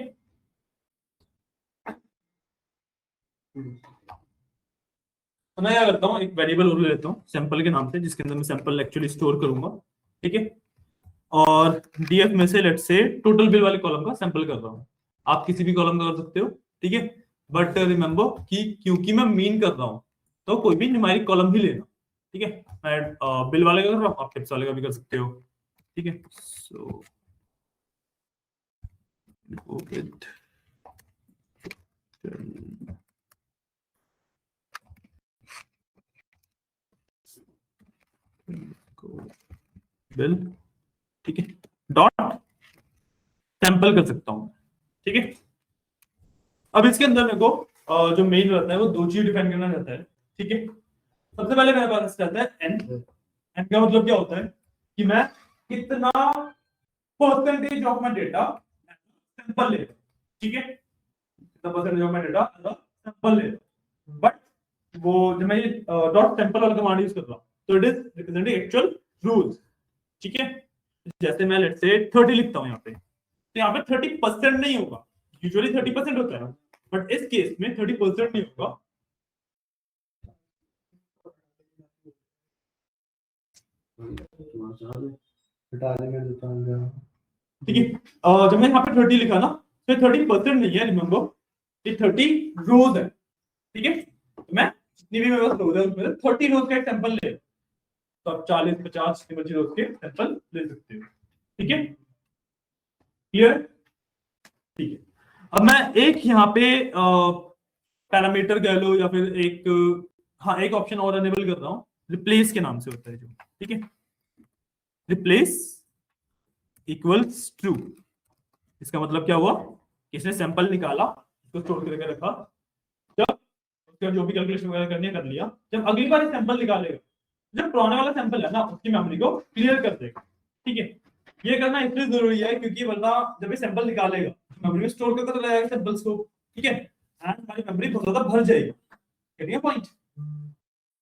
Speaker 1: तो मैं क्या करता हूँ, एक वेरिएबल और ले लेता हूँ सैंपल के नाम से, जिसके अंदर मैं सैंपल एक्चुअली स्टोर करूंगा। ठीक है, और डीएफ में से लेट्स से टोटल बिल वाले कॉलम का सैंपल कर रहा हूँ। आप किसी भी कॉलम का कर सकते हो। ठीक है, बट रिमेंबर कि क्योंकि मैं मीन कर रहा हूँ तो कोई भी न्यूमेरिक कॉलम ही लेना। ठीक है, मैं बिल वाले का कर रहा हूँ, आप टिप्स वाले का भी कर सकते हो। ठीक है, सो बिल। ठीक है, डॉट सैंपल कर सकता हूं। ठीक है, अब इसके अंदर मेरे को जो मेन रहता है वो दो चीज डिफाइन करना रहता है। ठीक है, सबसे पहले मेरे पास रहता है एन। एन का मतलब क्या होता है कि मैं कितना percentage of my data sample ले रहा हूं। ठीक है, कितना percentage of my data sample ले रहा हूं। बट वो जब मैं डॉट सैंपल वाला कमांड यूज कर रहा हूं तो it is representing actual rules. ठीक है, जैसे मैं लेट्स से 30 लिखता हूं यहाँ पे, तो यहाँ पे 30% नहीं होगा, यूजुअली 30% होता है, बट इस केस में 30% नहीं होगा। ठीक है, जब मैं यहाँ पे 30 लिखा ना, तो 30% नहीं है, रिमेंबर ये 30 रोज है। ठीक है, तो मैं जितनी भी मेरे पास रोज है उसमें 30 रोज का एक सैंपल ले, तो आप 40 50 जितनी मर्जी रोज के सैंपल ले सकते हो। ठीक है, क्लियर? ठीक है, अब मैं एक यहाँ पे पैरामीटर कह लो या फिर एक हाँ एक ऑप्शन और अनेबल कर रहा हूँ, रिप्लेस के नाम से होता है जो। ठीक है, रिप्लेस इक्वल्स ट्रू। इसका मतलब क्या हुआ, इसने सैंपल निकाला, उसको स्टोर करके रखा, जब उसका जो भी कैलकुलेशन वगैरह करनी है कर लिया, जब अगली बार सैंपल निकालेगा, जब पुराने वाला सैंपल है ना उसकी मेमोरी को क्लियर कर देगा। ठीक है, ये करना इसलिए जरूरी है क्योंकि वरना जब ये सैंपल निकालेगा मेमोरी में स्टोर करके तो रहेगा सैंपल्स को। ठीक है, एंड हमारी मेमोरी बहुत ज्यादा भर जाएगी। ठीक है, पॉइंट,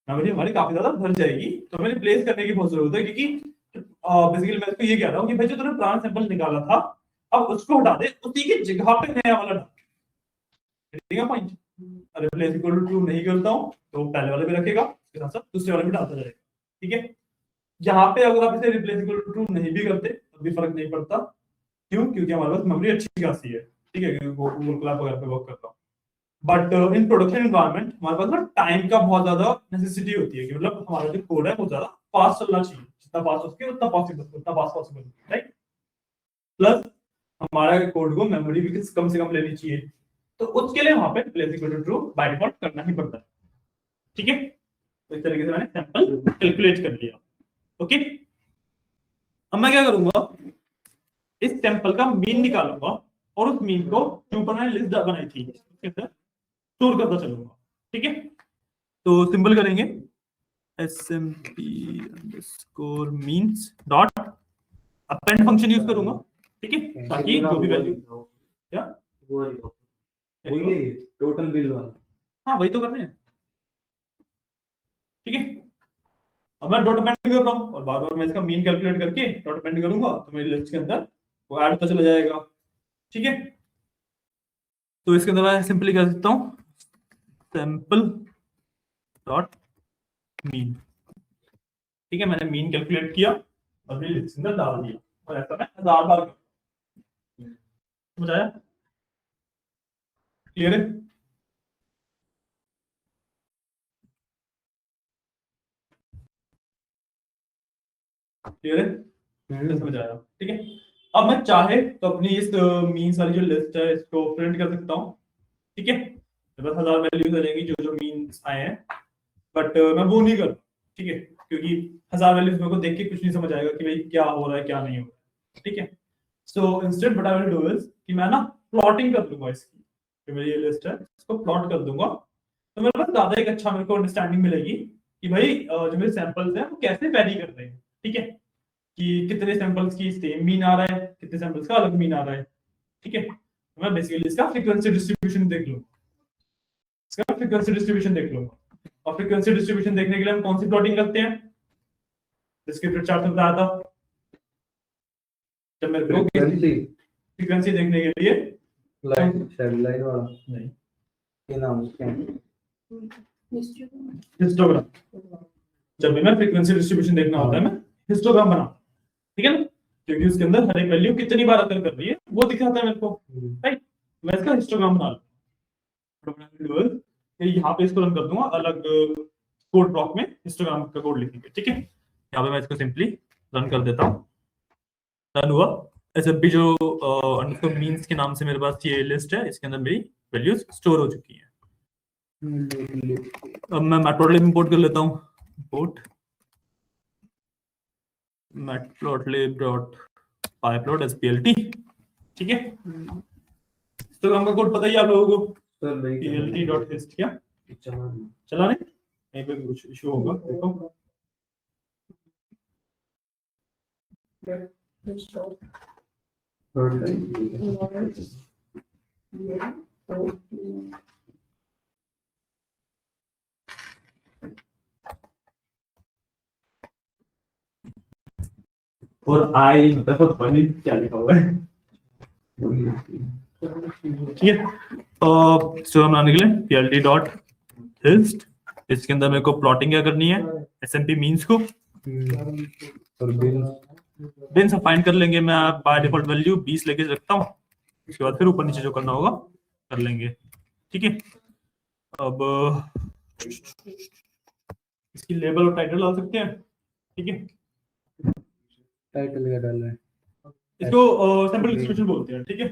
Speaker 1: मेमोरी हमारी काफी ज्यादा भर जाएगी, तो हमें रिप्लेस करने की बहुत जरूरत है। क्योंकि बेसिकली मैं इसको ये कह रहा हूँ कि भाई जो तूने पुराना सैंपल निकाला था अब उसको हटा दे, उसी की जगह पे नया वाला डाल। ठीक है, point. Replace equal to true नहीं करता हूँ तो पहले वाले भी रखेगा, उसके साथ साथ दूसरे वाले भी डालता जाएगा। ठीक है, यहाँ पे अगर आप इसे रिप्लेस इक्वल टू ट्रू नहीं भी करते तो भी फर्क नहीं पड़ता। क्यों? क्योंकि हमारे पास मेमोरी अच्छी खासी है। ठीक है, क्योंकि गूगल क्लाउड वगैरह पे वर्क करता हूँ। बट इन प्रोडक्शन एनवायरनमेंट हमारे पास ना टाइम का बहुत ज्यादा नेसेसिटी होती है कि मतलब हमारा जो कोड है वो ज्यादा फास्ट चलना चाहिए, जितना फास्ट हो सके उतना फास्ट पॉसिबल, राइट? प्लस हमारा कोड को मेमोरी भी कम से कम लेनी चाहिए, तो उसके लिए वहां पे replace equal to true by default करना ही पड़ता है। ठीक है, तो इस तरीके से मैंने सैंपल कैलकुलेट कर लिया। ओके, अब मैं क्या करूंगा, इस सैंपल का मीन निकालूंगा और उस मीन को जो ऊपर मैंने लिस्ट बनाई थी उसके अंदर स्टोर करता चलूंगा। ठीक है, तो सिंपल करेंगे smp_means dot append function use करूंगा। ठीक है, ताकि जो भी वैल्यू क्या
Speaker 3: वही टोटल बिल वाला।
Speaker 1: हाँ वही तो करने हैं। ठीक है, अब मैं डॉट अपेंड कर रहा हूँ और बार बार मैं इसका मीन कैलकुलेट करके डॉट अपेंड करूंगा तो मेरी लिस्ट के अंदर वो ऐड होता चला जाएगा। ठीक है, तो इसके अंदर मैं सिंपली कह सकता हूँ सैंपल डॉट मीन। ठीक है, मैंने मीन कैलकुलेट किया और मेरी लिस्ट के अंदर डाल दिया और ऐसा मैं 1000 बार समझ आया? क्लियर है? क्लियर है? समझ आया? ठीक है, अब मैं चाहे तो अपनी इस मीन्स वाली जो लिस्ट है इसको प्रिंट कर सकता हूँ। ठीक है, मेरे पास 1000 वैल्यूज आ जाएंगी जो जो मीन्स आए हैं, बट मैं वो नहीं कर। ठीक है, क्योंकि 1000 वैल्यूज मेरे को देख के कुछ नहीं समझ आएगा कि भाई क्या हो रहा है क्या नहीं हो रहा है। ठीक है, so instead what I will do is कि मैं ना प्लॉटिंग कर दूंगा इसकी, जो मेरी ये लिस्ट है इसको प्लॉट कर दूंगा, तो मेरे पास ज्यादा एक अच्छा मेरे को अंडरस्टैंडिंग मिलेगी कि भाई जो मेरे सैंपल्स हैं वो कैसे वेरी कर रहे हैं। ठीक है, कि कितने सैंपल्स की सेम मीन आ रहा है, कितने सैंपल्स का अलग मीन आ रहा है। ठीक है, तो मैं बेसिकली इसका फ्रीक्वेंसी डिस्ट्रीब्यूशन देख लूंगा, इसका फ्रीक्वेंसी डिस्ट्रीब्यूशन देख लूंगा। और फ्रीक्वेंसी डिस्ट्रीब्यूशन देखने के लिए हम कौन सी प्लॉटिंग करते हैं, डिस्क्रिप्टिव चार्ट में बताया था। जब मेरे को फ्रीक्वेंसी देखने के लिए
Speaker 3: लाइन वाला
Speaker 1: नहीं,
Speaker 3: ये नाम उसका
Speaker 1: हिस्टोग्राम, जब भी मैं फ्रीक्वेंसी डिस्ट्रीब्यूशन देखना होता है मैं हिस्टोग्राम बना। ठीक है ना, क्योंकि उसके अंदर हर एक वैल्यू कितनी बार अकर कर रही है वो दिखाता है मेरे को। राइट, मैं इसका हिस्टोग्राम बना लूंगा, यहाँ पे इसको रन कर दूंगा अलग कोड ब्लॉक में, हिस्टोग्राम का कोड लिखेंगे। ठीक है, यहाँ पे मैं इसको सिंपली रन कर देता हूँ। रन हुआ। एसएमपी जो अंडरस्कोर मींस के नाम से मेरे पास ये लिस्ट है, इसके अंदर मेरी वैल्यूज स्टोर हो चुकी हैं। अब मैं मैटप्लॉटलिब इंपोर्ट कर लेता हूँ। Import matplotlib dot pyplot as plt. ठीक है, हिस्टोग्राम का कोड पता ही है आप लोगों को, plt डॉट हिस्ट क्या चला नहीं, कहीं पे कुछ इशू होगा देखो। और आई मतलब बनी क्या लिखा हुआ है। ठीक है, हिस्टोग्राम बनाने के लिए plt डॉट हिस्ट, इसके अंदर मेरे को प्लॉटिंग क्या करनी है, एसएमपी मींस को
Speaker 3: और बिल
Speaker 1: बिन से फाइंड कर लेंगे। मैं बाय डिफॉल्ट वैल्यू 20 लेके रखता हूँ, उसके बाद फिर ऊपर नीचे जो करना होगा कर लेंगे। ठीक है, अब इसकी लेबल और टाइटल डाल सकते हैं। ठीक है,
Speaker 3: टाइटल क्या डालना है?
Speaker 1: इसको सैंपल डिस्ट्रीब्यूशन बोलते हैं। ठीक है,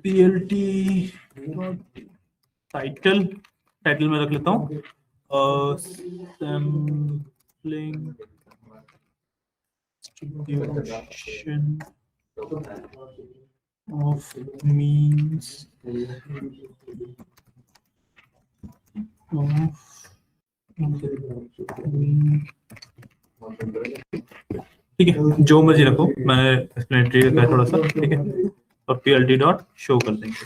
Speaker 1: पीएलटी टाइटल, टाइटल में रख लेता हूँ sampling distribution of means of ठीक है, जो मर्जी रखो, मैं एक्सप्लेनेटरी रखा है थोड़ा सा। ठीक है, और plt डॉट शो कर देंगे,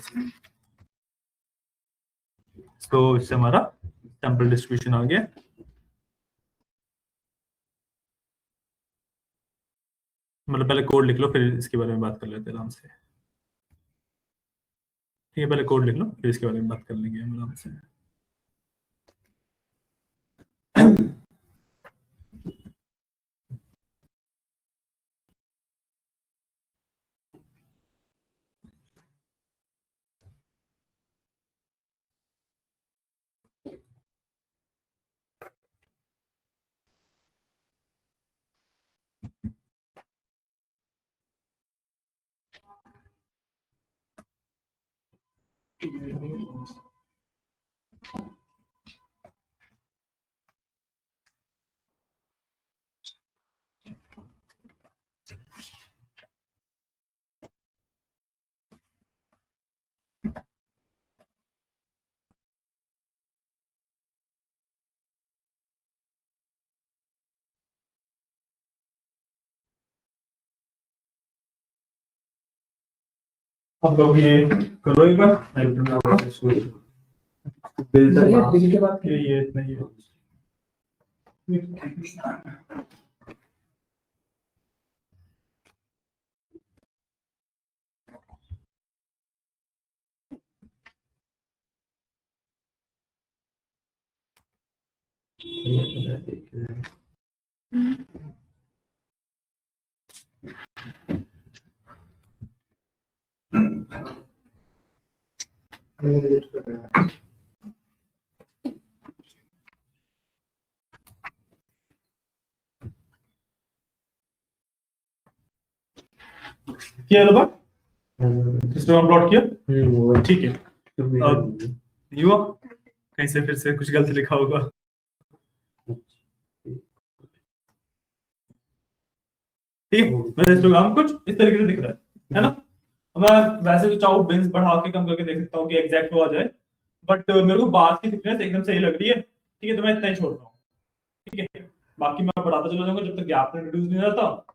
Speaker 1: तो इससे हमारा सैंपल डिस्ट्रीब्यूशन आ गया। मतलब पहले कोड लिख लो फिर इसके बारे में बात कर लेते हैं आराम से। ठीक है, पहले कोड लिख लो फिर इसके बारे में बात कर लेंगे हम आराम से। अब लोग ये करो एक बार
Speaker 2: बिल के बाद
Speaker 1: ये इतना ही है। किया लो बात सिस्टम प्लॉट किया ठीक है। नहीं हुआ कहीं से फिर से कुछ गलत लिखा होगा। ठीक है मेरा हिस्टोग्राम कुछ इस तरीके से दिख रहा है ना। मैं वैसे तो चाहूँ बिन्स बढ़ा के कम करके देख सकता हूँ कि एग्जैक्ट वो आ जाए, बट मेरे को बात की थिकनेस एकदम सही लग रही है। ठीक है तो मैं इतना ही छोड़ रहा हूँ। ठीक है बाकी मैं बढ़ाता चला जाऊंगा जब तक गैप रिड्यूस नहीं रहता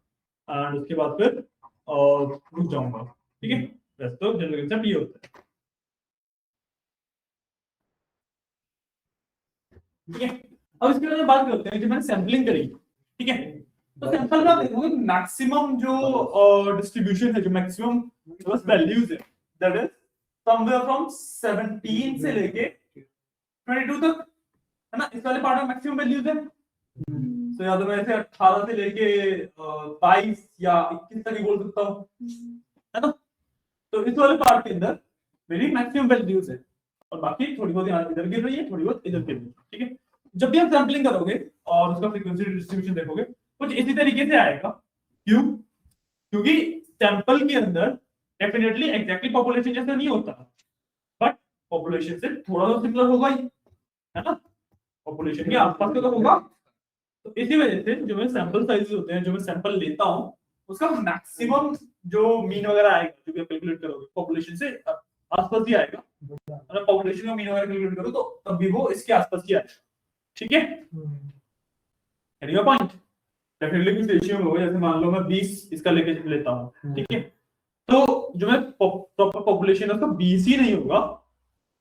Speaker 1: एंड उसके बाद फिर रुक जाऊंगा। ठीक है वैसे तो जनरल कंसेप्ट ये होता है। ठीक है अब इसके बारे में बात करते हैं जो मैंने सैंपलिंग करी। ठीक है तो सैंपल में देखोगे मैक्सिमम जो डिस्ट्रीब्यूशन है जो मैक्सिमम वैल्यूज है दैट इज समवेयर फ्रॉम 17 से लेके 22 तक है ना। इस वाले पार्ट में मैक्सिमम वैल्यूज है तो या तो मैं ऐसे 18 से लेके 22 या 21 तक ही बोल सकता हूँ है ना। तो इस वाले पार्ट के अंदर मेरी मैक्सिमम वैल्यूज है और बाकी थोड़ी बहुत यहाँ इधर गिर रही है थोड़ी बहुत इधर गिर रही है। ठीक है जब भी आप सैंपलिंग करोगे और उसका फ्रीक्वेंसी डिस्ट्रीब्यूशन देखोगे कुछ इसी तरीके से आएगा। क्यों क्योंकि सैंपल के अंदर डेफिनेटली एग्जैक्टली पॉपुलेशन जैसा नहीं होता बट पॉपुलेशन से थोड़ा सा सिमिलर होगा ही है ना। पॉपुलेशन के आसपास का तो होगा। तो इसी वजह से जो मैं सैंपल साइजेस होते हैं जो मैं सैंपल लेता हूँ उसका मैक्सिमम जो मीन वगैरह आएगा जो भी आप कैलकुलेट करोगे पॉपुलेशन से आसपास ही आएगा। अगर पॉपुलेशन का मीन वगैरह कैलकुलेट करो तो तब भी वो इसके आसपास ही आएगा। ठीक है पॉइंट डेफिनेटली कुछ रेशियो में होगा। जैसे मान लो मैं 20 इसका लेके लेता हूँ ठीक है तो जो मैं प्रॉपर पॉपुलेशन है उसका 20 ही नहीं होगा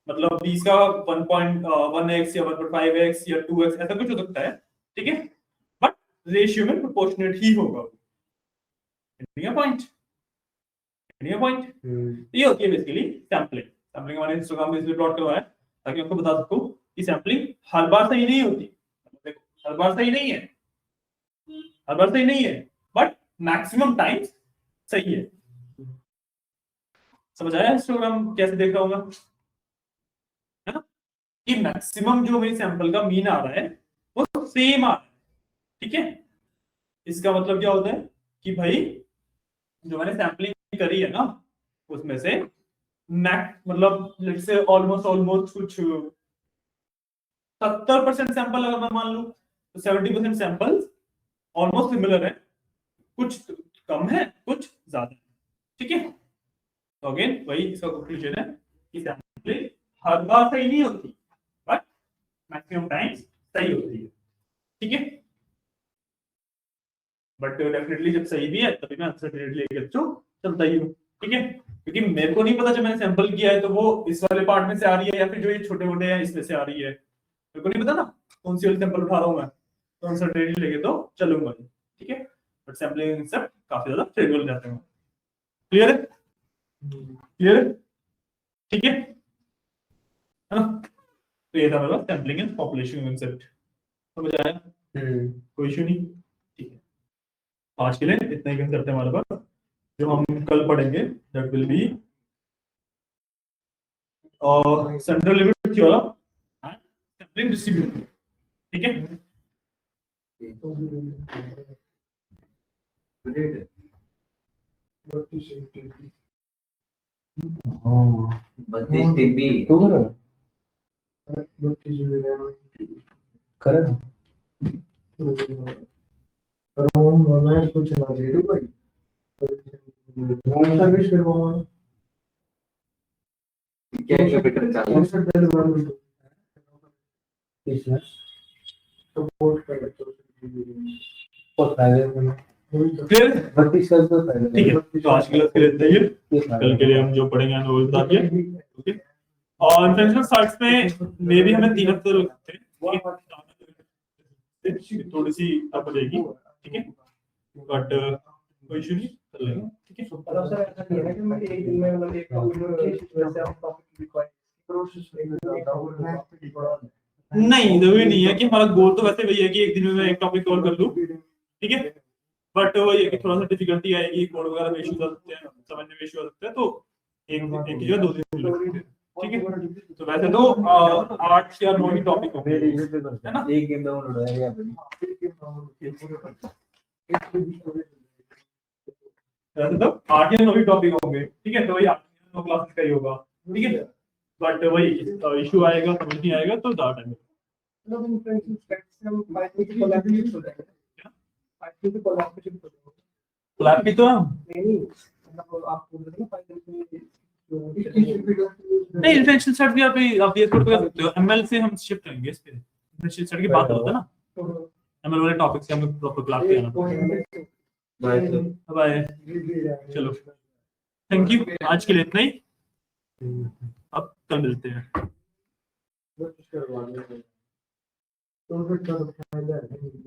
Speaker 1: मतलब 20 का 1.1x या 1.5x या 2x ऐसा कुछ हो सकता है। ठीक है बट रेशियो में प्रोपोर्शनेट ही होगा। पॉइंट ये होती है बेसिकली सैंपलिंग। सैंपलिंग मैंने हिस्टोग्राम में इसलिए प्लॉट करवाया ताकि आपको बता सकूं कि सैंपलिंग हर बार सही नहीं होती। देखो हर बार सही नहीं है बट मैक्सिमम टाइम्स सही है। समझ आया हिस्टोग्राम कैसे देख रहा हूं मैं है ना कि मैक्सिमम जो मेरी सैंपल का मीन आ रहा है वो सेम आ रहा है। ठीक है इसका मतलब क्या होता है कि भाई जो मैंने सैंपलिंग करी है ना उसमें से मतलब लेट्स से ऑलमोस्ट कुछ 70% सैंपल अगर मैं मान लूं तो 70% सैंपल्स ऑलमोस्ट सिमिलर है कुछ कम है कुछ ज्यादा है। ठीक है तो अगेन वही इसका कंक्लूजन है कि सैंपलिंग हर बार सही नहीं होती बट मैक्सिमम टाइम्स सही होती है। ठीक है बट डेफिनेटली जब सही भी है तभी मैं अनसर्टेनिटी लेके चलता ही हूँ। ठीक है क्योंकि मेरे को नहीं पता जब मैंने सैंपल किया है तो वो इस वाले पार्ट में से आ रही है या फिर जो ये छोटे मोटे हैं इसमें से आ रही है मेरे को नहीं पता ना कौन सी वाली सैंपल उठा रहा हूँ मैं तो अनसर्टेनिटी लेके तो चलूंगा। ठीक है बट सैंपलिंग सब काफी ज्यादा ट्रिवियल जाते हैं। क्लियर है ठीक है तो ये था मेरा सैंपलिंग एंड पॉपुलेशन कंसेप्ट समझ आया कोई इशू नहीं। ठीक है आज के लिए इतना ही कंसेप्ट है हमारे पास जो हम कल पढ़ेंगे that will be central limit theorem and sampling distribution. ठीक है
Speaker 2: कुछ ना दे दो भाई होम सर्विस करवाओ क्या कंप्यूटर चालू सर पहले मान लो इसमें सपोर्ट कर तो पता है
Speaker 1: क्लियर?
Speaker 3: 32 कल तो पहले
Speaker 1: ठीक है, तो आज के लिए के लिए इतना ही है। कल के लिए हम जो पढ़ेंगे हमें वो बता दिया। ओके, और इंटेंशनल स्टार्ट्स में मे भी हमें 3 हफ्ते लगते हैं, थोड़ी सी टफ हो जाएगी, ठीक है, बट कोई इशू नहीं, कर लेंगे, ठीक है।
Speaker 2: मतलब सर ऐसा नहीं है ना कि मैं एक दिन में मतलब एक वैसे आप टॉपिक रिक्वायर
Speaker 1: नहीं, जरूरी नहीं है कि हमारा गोल तो वैसे वही है कि एक दिन में मैं एक टॉपिक कवर कर लूं, ठीक है, बट वही है कि थोड़ा सा डिफिकल्टी आएगी, कोड वगैरह में इश्यूज आ सकते हैं, समझने में इशू आ सकते हैं, तो एक की जगह 2 दिन मिल सकते हैं, ठीक है। तो वैसे तो 8 या 9 ही टॉपिक होंगे, है ना।
Speaker 3: एक गेम डाउनलोड हो जाएगा
Speaker 1: वैसे तो 8 या 9 ही टॉपिक होंगे, ठीक है, तो वही 8 या 9 क्लासेस का ही होगा, ठीक है, बट वही इशू आएगा, समझ नहीं आएगा तो ज़्यादा टाइम
Speaker 2: मतलब इंटेंशनल स्टार्ट्स से हम पाइथन की कोलैबोरेशन हो जाएगा, पाइथन की कोलैबोरेशन हो जाएगा।
Speaker 1: लैब की तो
Speaker 2: नहीं मतलब आप बोल रहे हो पाइथन की
Speaker 1: नहीं, इंटेंशनल सेट भी आप ये कोड कर सकते हो, एमएल से हम शिफ्ट करेंगे इस पे, इंटेंशनल सेट की बात होता है ना, एमएल वाले टॉपिक से हमें प्रॉपर क्लास पे आना। बाय, चलो, थैंक यू, आज के लिए इतना ही, अब कल मिलते हैं।
Speaker 2: तो फिर